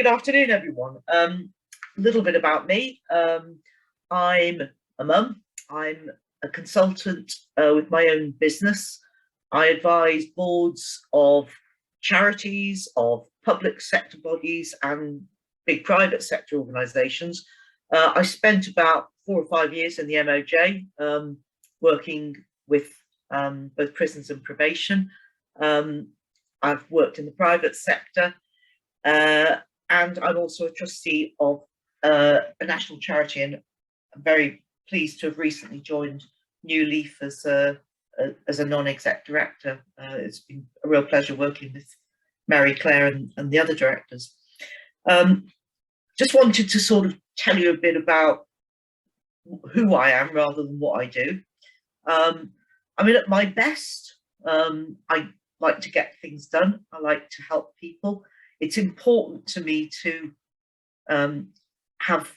Good afternoon, everyone. A little bit about me. I'm a mum. I'm a consultant with my own business. I advise boards of charities, of public sector bodies and big private sector organisations. I spent about 4 or 5 years in the MOJ, working with both prisons and probation. I've worked in the private sector, and I'm also a trustee of a national charity, and I'm very pleased to have recently joined New Leaf as a non-exec director. It's been a real pleasure working with Mary Claire and the other directors. Just wanted to sort of tell you a bit about who I am rather than what I do. I mean, at my best, I like to get things done. I like to help people. It's important to me to have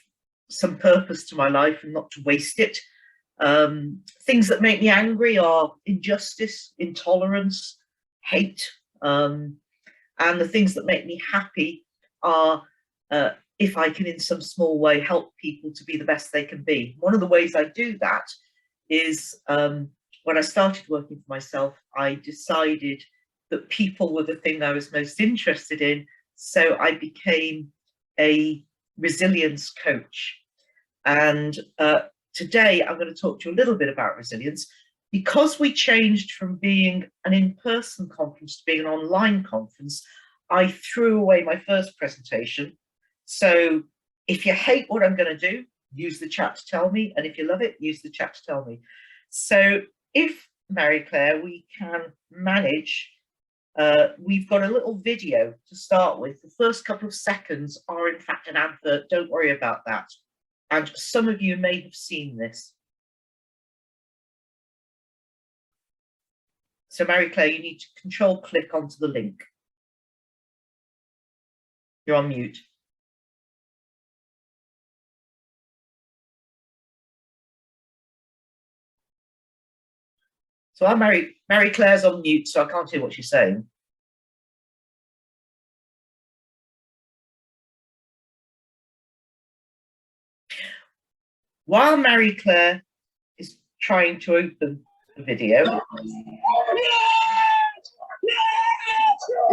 some purpose to my life and not to waste it. Things that make me angry are injustice, intolerance, hate, and the things that make me happy are if I can in some small way help people to be the best they can be. One of the ways I do that is when I started working for myself, I decided that people were the thing I was most interested in. So I became a resilience coach. And today I'm going to talk to you a little bit about resilience. Because we changed from being an in-person conference to being an online conference, I threw away my first presentation. So if you hate what I'm going to do, use the chat to tell me. And if you love it, use the chat to tell me. So if, Mary Claire, we can manage, we've got a little video to start with. The first couple of seconds are in fact an advert, don't worry about that. And some of you may have seen this. So Mary Claire, you need to control click onto the link. You're on mute. So I'm Mary Claire's on mute, so I can't hear what she's saying. While Mary Claire is trying to open the video. Is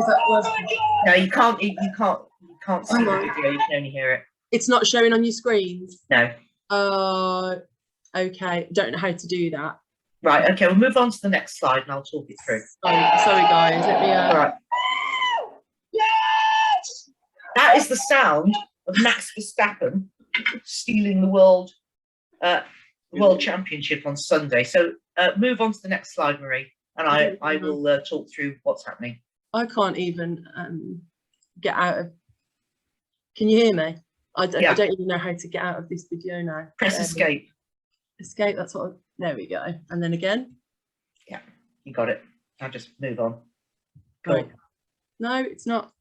that working? No, you can't see the video, you can only hear it. It's not showing on your screens? No. Okay, don't know how to do that. Right, okay, we'll move on to the next slide and I'll talk it through. Sorry guys, let me All right. That is the sound of Max Verstappen stealing the World Championship on Sunday. So move on to the next slide, Marie, and I will talk through what's happening. I can't even get out of... Can you hear me? I don't even know how to get out of this video now. Press escape. Escape, that's what... There we go. And then again. Yeah, you got it. I'll just move on. Right. No, it's not.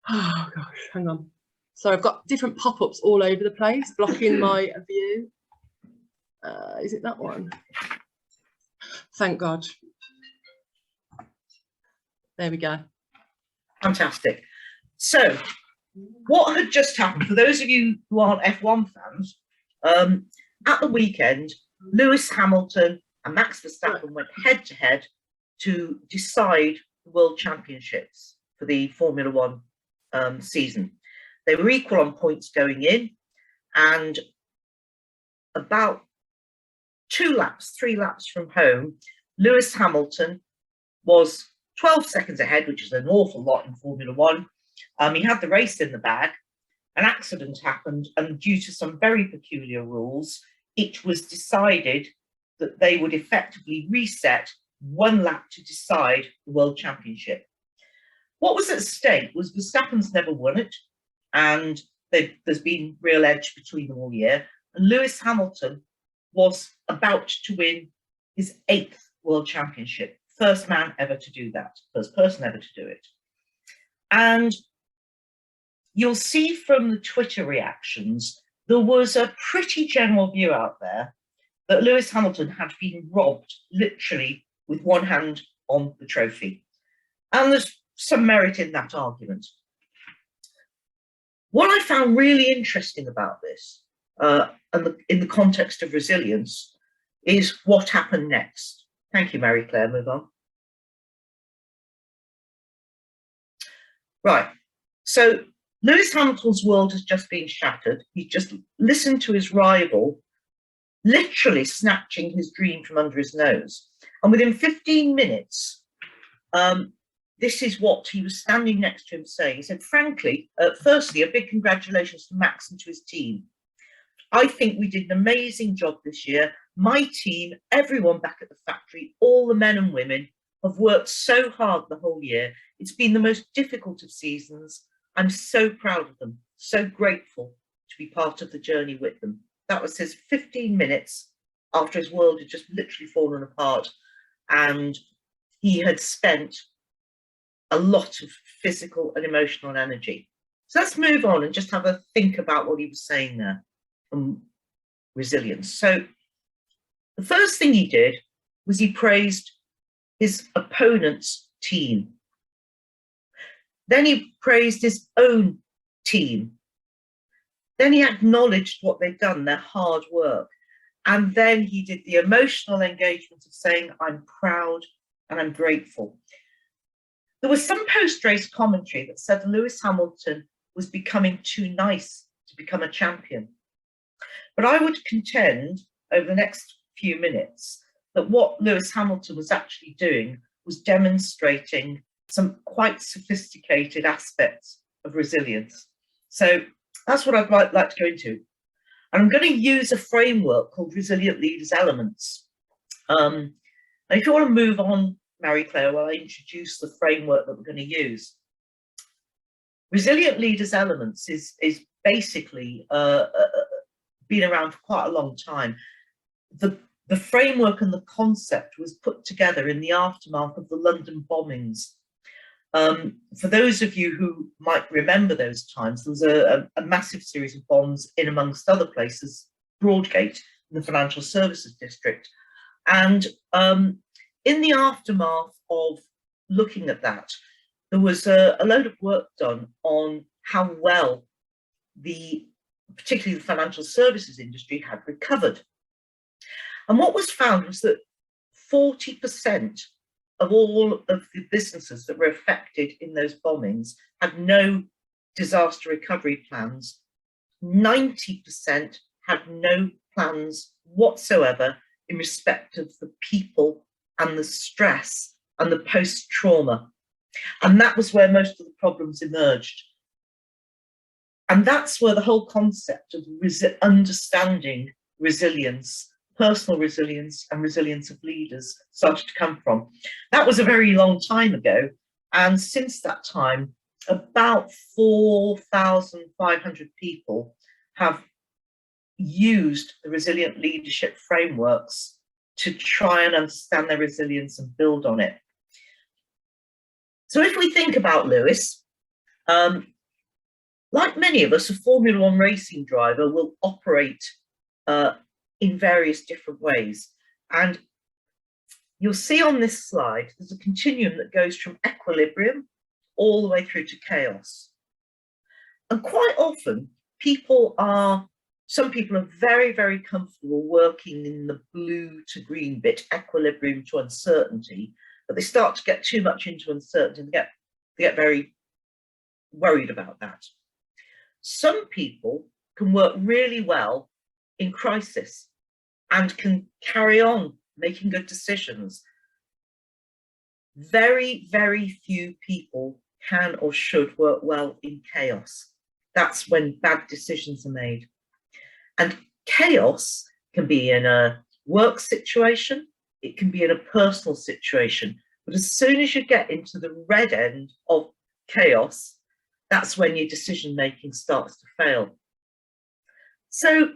Oh gosh, hang on. So I've got different pop-ups all over the place, blocking my view. Is it that one? Thank God. There we go. Fantastic. So what had just happened, for those of you who aren't F1 fans, at the weekend, Lewis Hamilton and Max Verstappen went head-to-head to decide the World Championships for the Formula One season. They were equal on points going in, and about 3 laps from home, Lewis Hamilton was 12 seconds ahead, which is an awful lot in Formula One. He had the race in the bag. An accident happened, and due to some very peculiar rules, it was decided that they would effectively reset 1 lap to decide the World Championship. What was at stake was Verstappen's never won it, and there's been real edge between them all year, and Lewis Hamilton was about to win his 8th World Championship. First man ever to do that, first person ever to do it. And you'll see from the Twitter reactions, there was a pretty general view out there that Lewis Hamilton had been robbed, literally, with one hand on the trophy. And there's some merit in that argument. What I found really interesting about this, in the context of resilience, is what happened next. Thank you, Mary Claire, move on. Right, so Lewis Hamilton's world has just been shattered. He just listened to his rival literally snatching his dream from under his nose. And within 15 minutes, this is what he was standing next to him saying. He said, frankly, firstly, a big congratulations to Max and to his team. I think we did an amazing job this year. My team, everyone back at the factory, all the men and women have worked so hard the whole year. It's been the most difficult of seasons. I'm so proud of them, so grateful to be part of the journey with them. That was his 15 minutes after his world had just literally fallen apart, and he had spent a lot of physical and emotional energy. So let's move on and just have a think about what he was saying there on resilience. So the first thing he did was he praised his opponent's team. Then he praised his own team. Then he acknowledged what they'd done, their hard work. And then he did the emotional engagement of saying, I'm proud and I'm grateful. There was some post-race commentary that said Lewis Hamilton was becoming too nice to become a champion. But I would contend over the next few minutes that what Lewis Hamilton was actually doing was demonstrating some quite sophisticated aspects of resilience. So that's what I'd like to go into. And I'm going to use a framework called Resilient Leaders Elements. And if you want to move on, Mary Claire, while I introduce the framework that we're going to use. Resilient Leaders Elements is basically been around for quite a long time. The framework and the concept was put together in the aftermath of the London bombings. For those of you who might remember those times, there was a massive series of bombs in, amongst other places, Broadgate in the financial services district. And in the aftermath of looking at that, there was a load of work done on how well particularly the financial services industry had recovered. And what was found was that 40% of all of the businesses that were affected in those bombings had no disaster recovery plans. 90% had no plans whatsoever in respect of the people and the stress and the post-trauma. And that was where most of the problems emerged. And that's where the whole concept of understanding resilience, personal resilience and resilience of leaders started to come from. That was a very long time ago. And since that time, about 4,500 people have used the resilient leadership frameworks to try and understand their resilience and build on it. So if we think about Lewis, like many of us, a Formula One racing driver will operate in various different ways. And you'll see on this slide, there's a continuum that goes from equilibrium all the way through to chaos. And quite often, some people are very, very comfortable working in the blue to green bit, equilibrium to uncertainty, but they start to get too much into uncertainty and they get very worried about that. Some people can work really well in crisis and can carry on making good decisions. Very, very few people can or should work well in chaos. That's when bad decisions are made. And chaos can be in a work situation, it can be in a personal situation. But as soon as you get into the red end of chaos, that's when your decision making starts to fail. So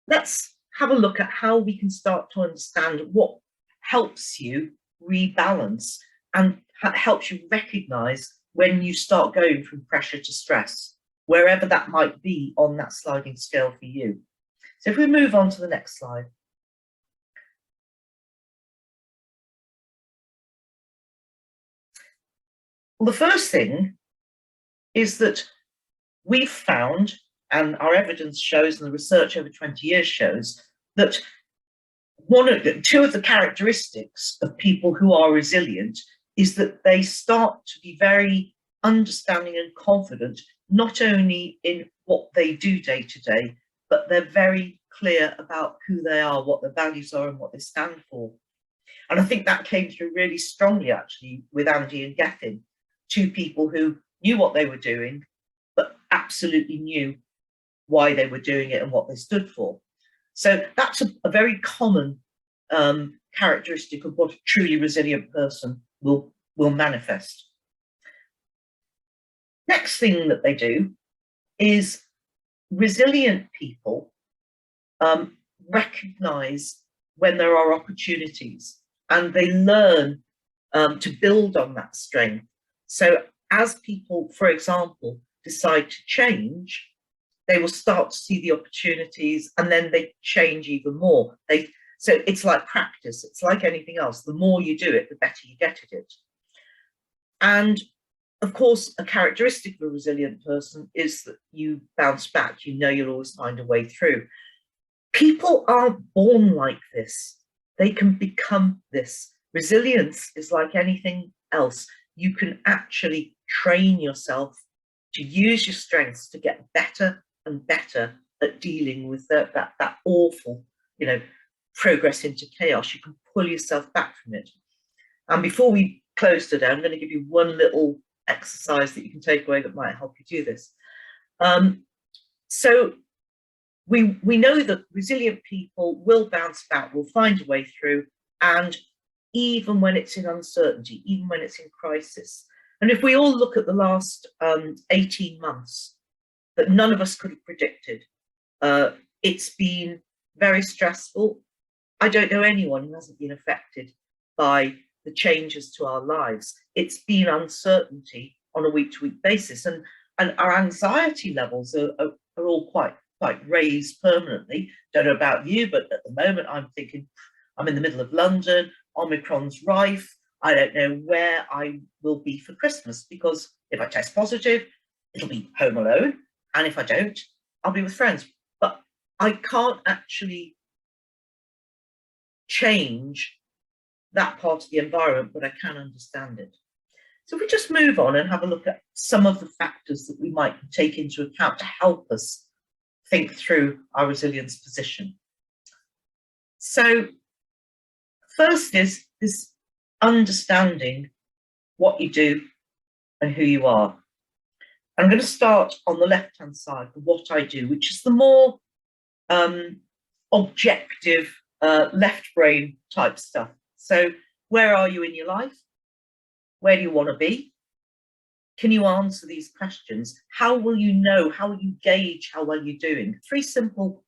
let's have a look at how we can start to understand what helps you rebalance and helps you recognize when you start going from pressure to stress, wherever that might be on that sliding scale for you. So if we move on to the next slide. Well, the first thing is that we've found, and our evidence shows, and the research over 20 years shows, that two of the characteristics of people who are resilient is that they start to be very understanding and confident, not only in what they do day to day, but they're very clear about who they are, what their values are, and what they stand for. And I think that came through really strongly, actually, with Andy and Gethin, two people who knew what they were doing, but absolutely knew why they were doing it and what they stood for. So that's a very common characteristic of what a truly resilient person will manifest. Next thing that they do is resilient people recognize when there are opportunities, and they learn to build on that strength. So as people, for example, decide to change, they will start to see the opportunities, and then they change even more. So it's like practice. It's like anything else. The more you do it, the better you get at it. And of course, a characteristic of a resilient person is that you bounce back. You know you'll always find a way through. People aren't born like this. They can become this. Resilience is like anything else. You can actually train yourself to use your strengths to get better and better at dealing with that awful, progress into chaos. You can pull yourself back from it. And before we close today, I'm going to give you one little exercise that you can take away that might help you do this. So we know that resilient people will bounce back, will find a way through, and even when it's in uncertainty, even when it's in crisis. And if we all look at the last 18 months that none of us could have predicted, it's been very stressful. I don't know anyone who hasn't been affected by the changes to our lives. It's been uncertainty on a week-to-week basis, and our anxiety levels are all quite raised permanently. Don't know about you, but at the moment I'm thinking I'm in the middle of London, Omicron's rife, I don't know where I will be for Christmas, because if I test positive, it'll be home alone, and if I don't, I'll be with friends. But I can't actually change that part of the environment, but I can understand it. So if we just move on and have a look at some of the factors that we might take into account to help us think through our resilience position. So first is this understanding what you do and who you are. I'm going to start on the left-hand side, the what I do, which is the more objective, left brain type stuff. So where are you in your life? Where do you want to be? Can you answer these questions? How will you know? How will you gauge how well you're doing? Three simple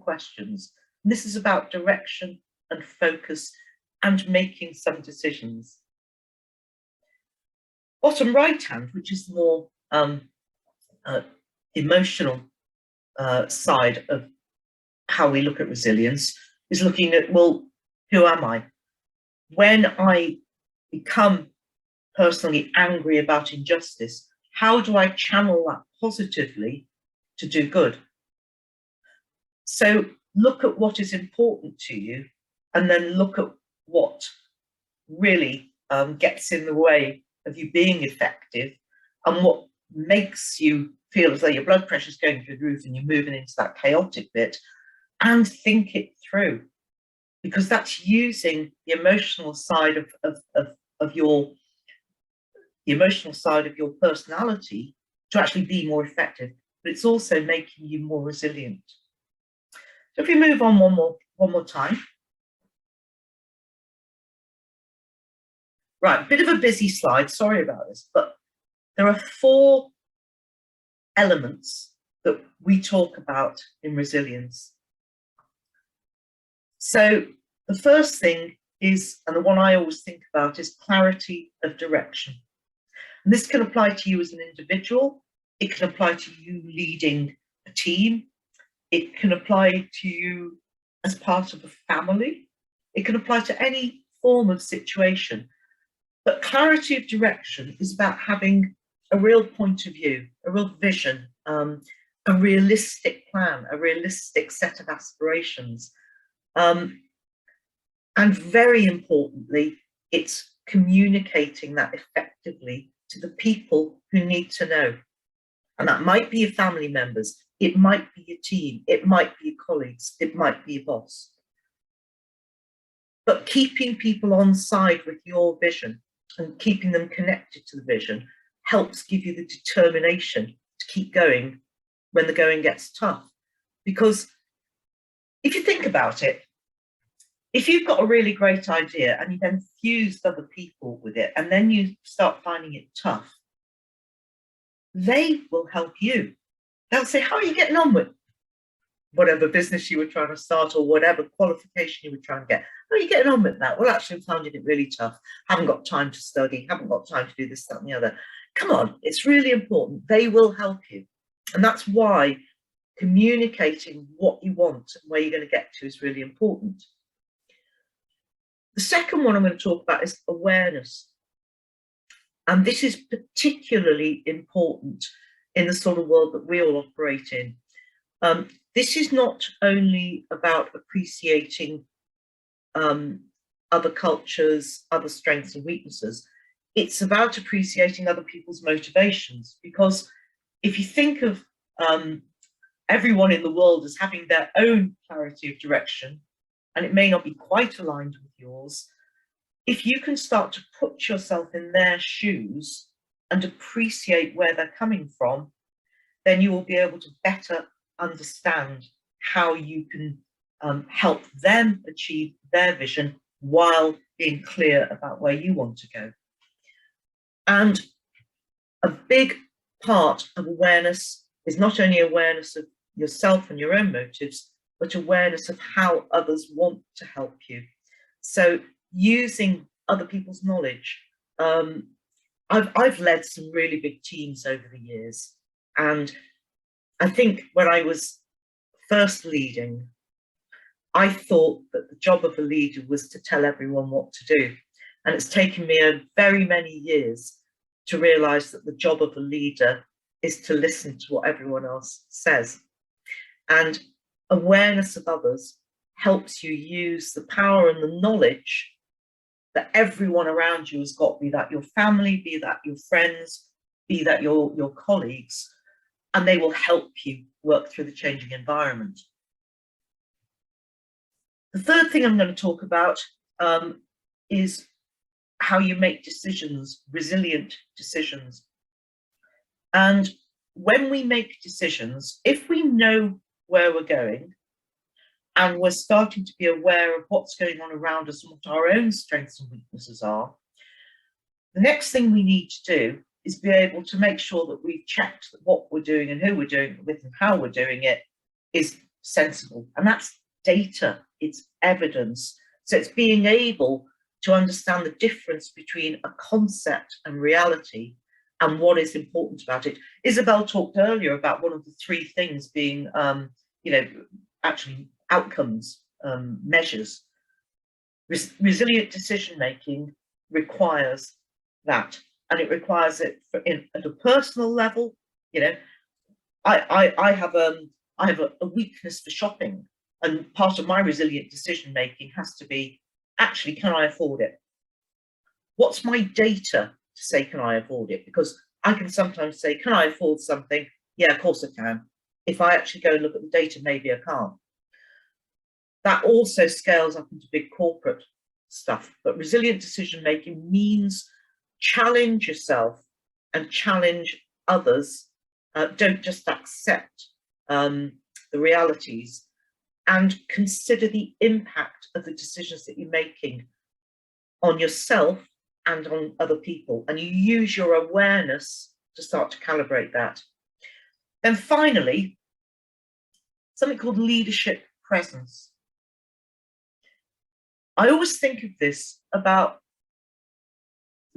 questions. And this is about direction and focus and making some decisions. Bottom right hand, which is the more emotional side of how we look at resilience, is looking at, well, who am I? When I become personally angry about injustice, how do I channel that positively to do good? So look at what is important to you, and then look at what really gets in the way of you being effective, and what makes you feel as though your blood pressure is going through the roof and you're moving into that chaotic bit, and think it through, because that's using the emotional side of your personality to actually be more effective, but it's also making you more resilient. So if we move on one more time. Right, bit of a busy slide, sorry about this, but there are 4 elements that we talk about in resilience. So the first thing is, and the one I always think about, is clarity of direction. And this can apply to you as an individual. It can apply to you leading a team. It can apply to you as part of a family. It can apply to any form of situation. But clarity of direction is about having a real point of view, a real vision, a realistic plan, a realistic set of aspirations. And very importantly, it's communicating that effectively to the people who need to know. And that might be your family members, it might be your team, it might be your colleagues, it might be your boss. But keeping people on side with your vision and keeping them connected to the vision helps give you the determination to keep going when the going gets tough. Because if you think about it, if you've got a really great idea and you then fused other people with it, and then you start finding it tough, they will help you. They'll say, how are you getting on with whatever business you were trying to start or whatever qualification you were trying to get? How are you getting on with that? Well, actually, I'm finding it really tough. Haven't got time to study, haven't got time to do this, that, and the other. Come on, it's really important. They will help you. And that's why communicating what you want and where you're going to get to is really important. The second one I'm going to talk about is awareness. And this is particularly important in the sort of world that we all operate in. This is not only about appreciating other cultures, other strengths and weaknesses. It's about appreciating other people's motivations. Because if you think of everyone in the world as having their own clarity of direction, and it may not be quite aligned with yours, if you can start to put yourself in their shoes and appreciate where they're coming from, then you will be able to better understand how you can help them achieve their vision while being clear about where you want to go. And a big part of awareness is not only awareness of yourself and your own motives, but awareness of how others want to help you. So using other people's knowledge. I've led some really big teams over the years. And I think when I was first leading, I thought that the job of a leader was to tell everyone what to do. And it's taken me very many years to realize that the job of a leader is to listen to what everyone else says. And awareness of others helps you use the power and the knowledge that everyone around you has got, be that your family, be that your friends, be that your colleagues, and they will help you work through the changing environment. The third thing I'm going to talk about is how you make decisions, resilient decisions. And when we make decisions, if we know where we're going, and we're starting to be aware of what's going on around us and what our own strengths and weaknesses are, the next thing we need to do is be able to make sure that we've checked that what we're doing and who we're doing it with and how we're doing it is sensible. And that's data, it's evidence. So it's being able to understand the difference between a concept and reality and what is important about it. Isabel talked earlier about one of the three things being, actually outcomes, measures. Resilient decision-making requires that, and it requires it at a personal level. I have a weakness for shopping, and part of my resilient decision-making has to be, actually, can I afford it? What's my data to say, can I afford it? Because I can sometimes say, can I afford something? Yeah, of course I can. If I actually go and look at the data, maybe I can't. That also scales up into big corporate stuff. But resilient decision-making means challenge yourself and challenge others. Don't just accept the realities, and consider the impact of the decisions that you're making on yourself and on other people. And you use your awareness to start to calibrate that. Then finally, something called leadership presence. I always think of this about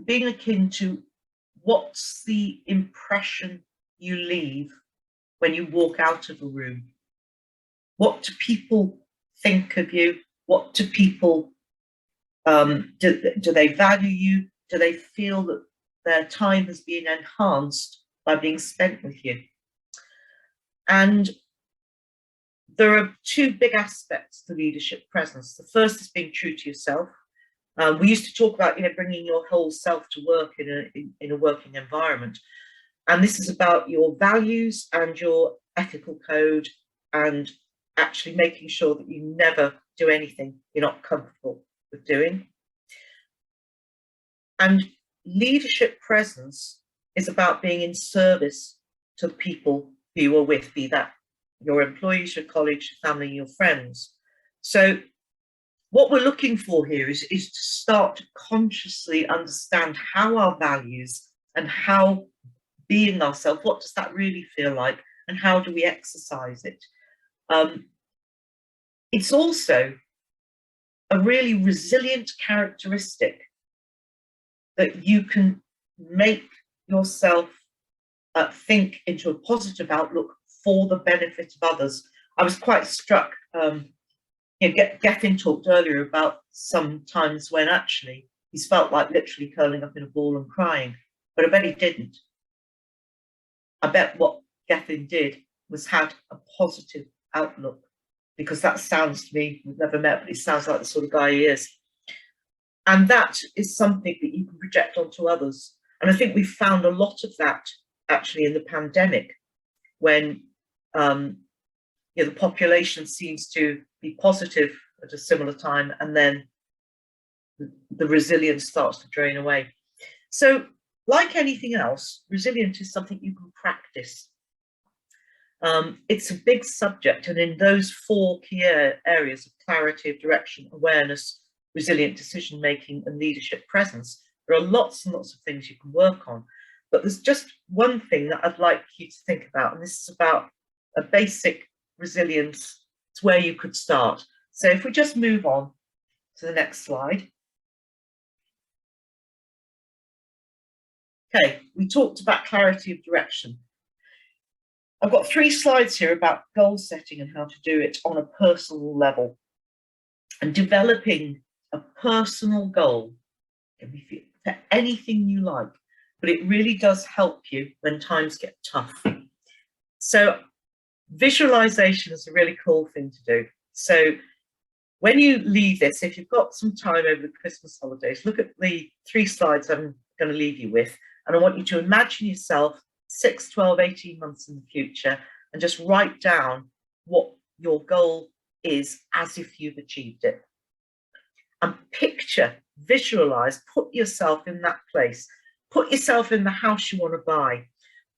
being akin to what's the impression you leave when you walk out of a room. What do people think of you? What do people, do they value you? do they feel that their time has been enhanced by being spent with you? And there are two big aspects to leadership presence. The first is being true to yourself. We used to talk about, bringing your whole self to work in a working environment. And this is about your values and your ethical code, and actually making sure that you never do anything you're not comfortable with doing. And leadership presence is about being in service to the people who you are with, be that your employees, your colleagues, your family, your friends. So what we're looking for here is to start to consciously understand how our values and how being ourselves, what does that really feel like, and how do we exercise it? It's also a really resilient characteristic that you can make yourself think into a positive outlook for the benefit of others. I was quite struck, Gethin talked earlier about some times when actually he's felt like literally curling up in a ball and crying, but I bet he didn't. I bet what Gethin did was had a positive outlook, because that sounds to me, we've never met, but he sounds like the sort of guy he is. And that is something that you can project onto others. And I think we found a lot of that actually in the pandemic, when the population seems to be positive at a similar time, and then the resilience starts to drain away. So like anything else, resilience is something you can practice. It's a big subject, and in those four key areas of clarity of direction, awareness, resilient decision making, and leadership presence, there are lots and lots of things you can work on. But there's just one thing that I'd like you to think about, and this is about a basic resilience. It's where you could start. So if we just move on to the next slide. Okay, we talked about clarity of direction. I've got 3 slides here about goal setting and how to do it on a personal level. And developing a personal goal can be for anything you like, but it really does help you when times get tough. So visualization is a really cool thing to do. So when you leave this, if you've got some time over the Christmas holidays, look at the 3 slides I'm going to leave you with, and I want you to imagine yourself 6, 12, 18 months in the future, and just write down what your goal is as if you've achieved it. And picture, visualize, put yourself in that place. Put yourself in the house you want to buy.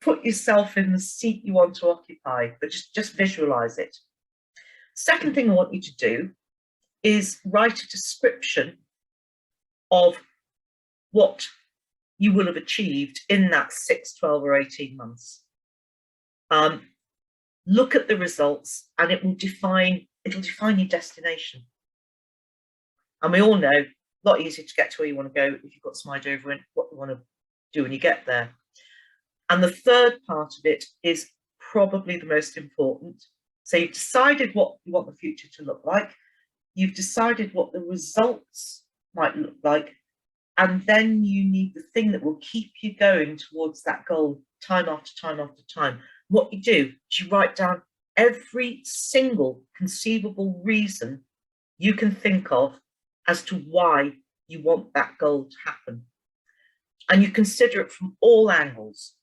Put yourself in the seat you want to occupy, but just visualize it. Second thing I want you to do is write a description of what you will have achieved in that 6, 12, or 18 months. Look at the results, and it'll define your destination. And we all know, a lot easier to get to where you want to go if you've got some idea of what you want to do when you get there. And the third part of it is probably the most important. So you've decided what you want the future to look like. You've decided what the results might look like. And then you need the thing that will keep you going towards that goal time after time after time. What you do is you write down every single conceivable reason you can think of as to why you want that goal to happen. And you consider it from all angles.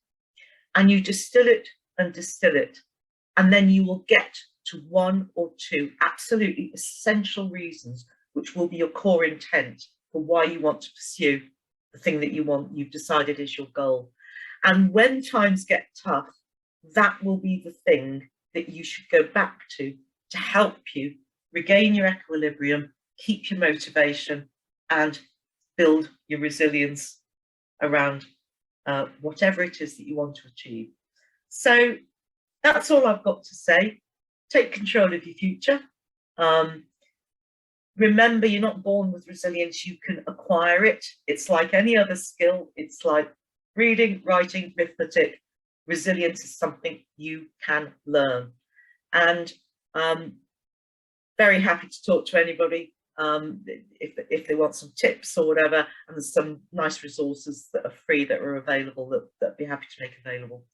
And you distill it, and then you will get to 1 or 2 absolutely essential reasons, which will be your core intent for why you want to pursue the thing that you've decided is your goal. And when times get tough, that will be the thing that you should go back to help you regain your equilibrium, keep your motivation, and build your resilience around whatever it is that you want to achieve. So that's all I've got to say. Take control of your future. Remember, you're not born with resilience, you can acquire it. It's like any other skill. It's like reading, writing, arithmetic. Resilience is something you can learn. And very happy to talk to anybody if they want some tips or whatever, and there's some nice resources that are free that are available that I'd be happy to make available.